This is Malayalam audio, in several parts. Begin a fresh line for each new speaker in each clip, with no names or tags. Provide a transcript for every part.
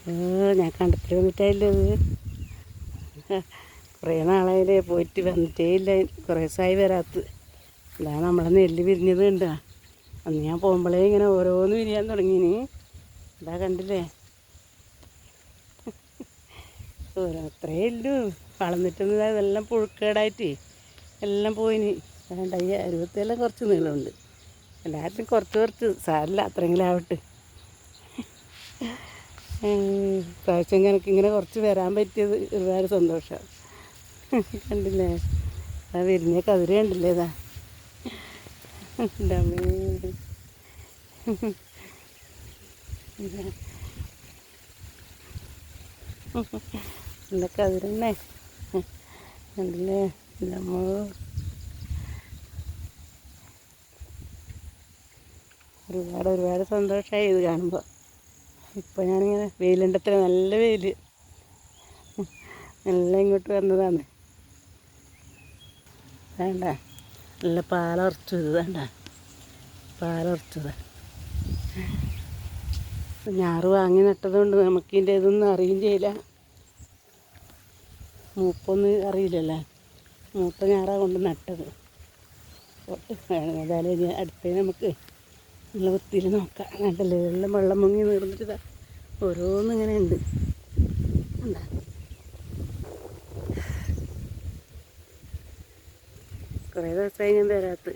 ഞാൻ കണ്ടത്തിൽ വന്നിട്ടായില്ലേ കുറേ നാളായില്ലേ പോയിട്ട് വന്നിട്ടേ ഇല്ല. കുറേ ദിവസമായി വരാത്ത. ഇതാ നമ്മളെ നെല്ല് വിരിഞ്ഞത് കണ്ടാ. അന്ന് ഞാൻ പോകുമ്പോഴേ ഇങ്ങനെ ഓരോന്ന് വിരിയാൻ തുടങ്ങിന്. ഇതാ കണ്ടില്ലേ, അത്രേ ഉള്ളൂ. വളർന്നിട്ടൊന്നും ഇതെല്ലാം പുഴുക്കേടായിട്ട് എല്ലാം പോയിന്. വേണ്ട, ഈ അരുവത്തെല്ലാം കുറച്ച് നീളമുണ്ട്. എല്ലാത്തിനും കുറച്ച് സാരില്ല, അത്രയെങ്കിലും ആവട്ടെ. പ്രാവശ്യം ഇങ്ങനെ കുറച്ച് വരാൻ പറ്റിയത് ഒരുപാട് സന്തോഷമാണ്. കണ്ടില്ലേ, ആ വിരിഞ്ഞ കതിര് കണ്ടില്ലേ, ഇതാ നല്ല കതിരന്നെ കണ്ടില്ലേ. ഒരുപാട് സന്തോഷമായി ഇത് കാണുമ്പോൾ. ഇപ്പോൾ ഞാനിങ്ങനെ വെയിലുണ്ടത്ര, നല്ല വെയിൽ, എല്ലാം ഇങ്ങോട്ട് വന്നതാണ്. വേണ്ട, നല്ല പാലുറച്ചത്, വേണ്ട പാലുറച്ചത്. ഞാറ് വാങ്ങി നട്ടതുകൊണ്ട് നമുക്കിതിൻ്റെ ഇതൊന്നും അറിയുകയും ചെയ്യില്ല. മൂപ്പൊന്നും അറിയില്ലല്ലോ. മൂത്ത ഞാറാ കൊണ്ട് നട്ടത്. ഏതായാലും ഇനി അടുത്തതിന് നമുക്ക് നല്ല വൃത്തിയിൽ നോക്കാം. കണ്ടല്ലേ, വെള്ളം മുങ്ങി നീർന്നിട്ട് ഇതാ ഓരോന്നിങ്ങനെ ഉണ്ട്. കുറേ ദിവസമായി ഞാൻ വരാത്ത.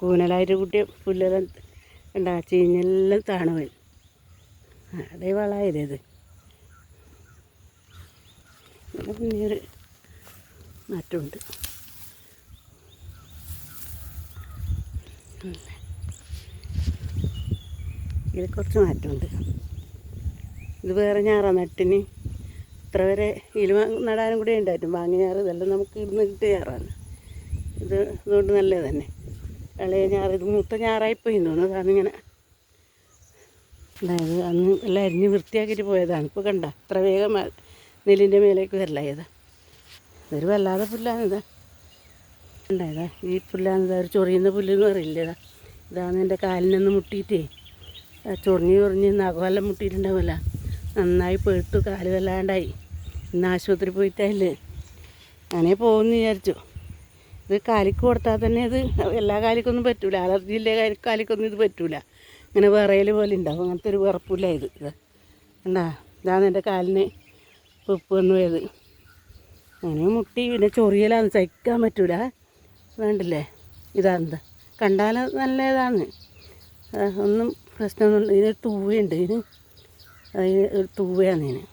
കൂനലായിട്ട് കുട്ടിയ പുല്ലെല്ലാം ഉണ്ടാ ചീഞ്ഞെല്ലാം താണു പോയി. അതേ വളമായതേത്. പിന്നീട് മാറ്റമുണ്ട്. ഇതിൽ കുറച്ച് മാറ്റമുണ്ട്. ഇത് വേറെ ഞാറാ നട്ടിന്. ഇത്ര വരെ ഇതിൽ നടാനും കൂടി ഉണ്ടായിട്ടും വാങ്ങിയ ഞാറ്. ഇതെല്ലാം നമുക്ക് ഇവിടുന്ന് കിട്ടിയ ഞാറാണ്. ഇതുകൊണ്ട് നല്ലത് തന്നെ. ഇളയ ഞാറ്, ഇത് മൂത്ത ഞാറായിപ്പോയി തോന്നുന്നു. കാരണം ഇങ്ങനെ അതായത് അന്ന് എല്ലാം അരിഞ്ഞ് വൃത്തിയാക്കിയിട്ട് പോയതാണ്. ഇപ്പോൾ കണ്ട ഇത്ര വേഗം നെല്ലിൻ്റെ മേലേക്ക് വരലായതാ. ഇതൊരു വല്ലാതെ പുല്ലാണിതാ. ഉണ്ടായതാ ഈ പുല്ലാണിതാ, ഒരു ചൊറിയുന്ന പുല്ലെന്ന് പറയില്ലേതാ. ഇതാണ് എൻ്റെ കാലിനൊന്ന് മുട്ടിയിട്ടേ ചൊറിഞ്ഞ് നഖമെല്ലാം മുട്ടിയിട്ടുണ്ടാവില്ല. നന്നായി പെഴുത്തു, കാല് വല്ലാണ്ടായി. ഇന്ന് ആശുപത്രി പോയിട്ടായില്ലേ. അങ്ങനെ പോകുമെന്ന് വിചാരിച്ചു. ഇത് കാലിക്ക് കൊടുത്താൽ തന്നെ ഇത് എല്ലാ കാലിക്കൊന്നും പറ്റൂല. അലർജിയില്ലേ കാലിക്കൊന്നും ഇത് പറ്റൂല. ഇങ്ങനെ വിറയൽ പോലെ ഉണ്ടാവും. അങ്ങനത്തെ ഒരു വിറപ്പില്ല ഇത്. ഉണ്ടാ, ഇതാണ് എൻ്റെ കാലിന് ഉപ്പ് വന്നു പോയത്. അങ്ങനെ മുട്ടി. പിന്നെ ചൊറിയലാണ്, സഹിക്കാൻ പറ്റൂല. വേണ്ടില്ലേ, ഇതാണെന്താ കണ്ടാൽ നല്ല ഇതാണ്. ഒന്നും പ്രശ്നമൊന്നും. ഇതിന് തൂവയുണ്ട്. ഒരു തൂവയാണ് ഇതിന്.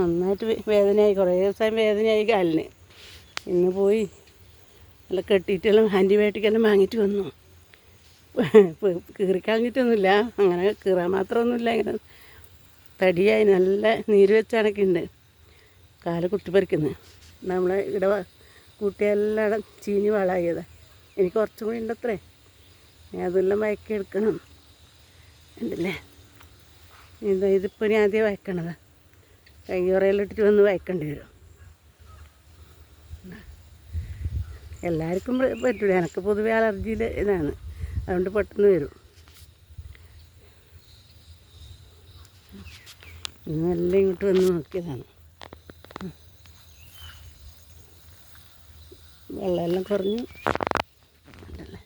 നന്നായിട്ട് വേദനയായി, കുറേ ദിവസം വേദനയായി കാലിന്. ഇന്ന് പോയി നല്ല കെട്ടിയിട്ടെല്ലാം ആൻറ്റിബയോട്ടിക്കെല്ലാം വാങ്ങിയിട്ട് വന്നു. കീറിക്കളഞ്ഞിട്ടൊന്നുമില്ല, അങ്ങനെ കീറാൻ മാത്രമൊന്നുമില്ല. ഇങ്ങനെ തടിയായി നല്ല നീര് വെച്ചാണൊക്കെയുണ്ട്. കാല് കുത്തിപ്പറിക്കുന്നത്. നമ്മളെ ഇവിടെ കൂട്ടിയെല്ലാം ചീഞ്ഞ് വളമായതാണ്. എനിക്ക് കുറച്ചും കൂടി ഉണ്ടത്രേ. അതെല്ലാം വയക്കെടുക്കണം. ഉണ്ടല്ലേ, ഇതിപ്പോൾ ഞാൻ ആദ്യം വയക്കണതാണ്. കയ്യുറയിലിട്ടിട്ട് വന്ന് വയക്കേണ്ടി വരും. എല്ലാവർക്കും പറ്റില്ല. എനിക്ക് പൊതുവെ അലർജിയിൽ ഇതാണ്. അതുകൊണ്ട് പെട്ടെന്ന് വരും. ഇന്നെല്ലാം ഇങ്ങോട്ട് വന്ന് നോക്കിയതാണ്. വെള്ളമെല്ലാം കുറഞ്ഞു. ഉണ്ടല്ലേ,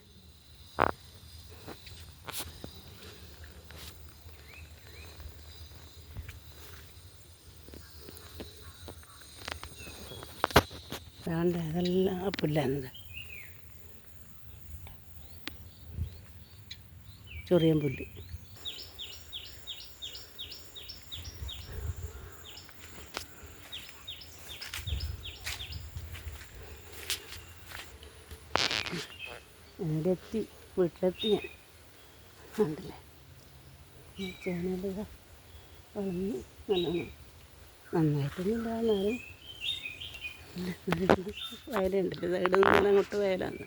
വേണ്ട, അതെല്ലാം പുല്ലാണിത്. ചൊറിയൻ പുല്ല്. എത്തി വീട്ടിലെത്തി ഞാൻ. ഉണ്ടല്ലേ, ചേനൽ വളർന്ന് നന്നായിട്ടൊന്നും ഇല്ല. എന്നാലും വയലുണ്ടല്ലോ, സൈഡിൽ നിന്ന് അങ്ങോട്ട് വയലാണ്.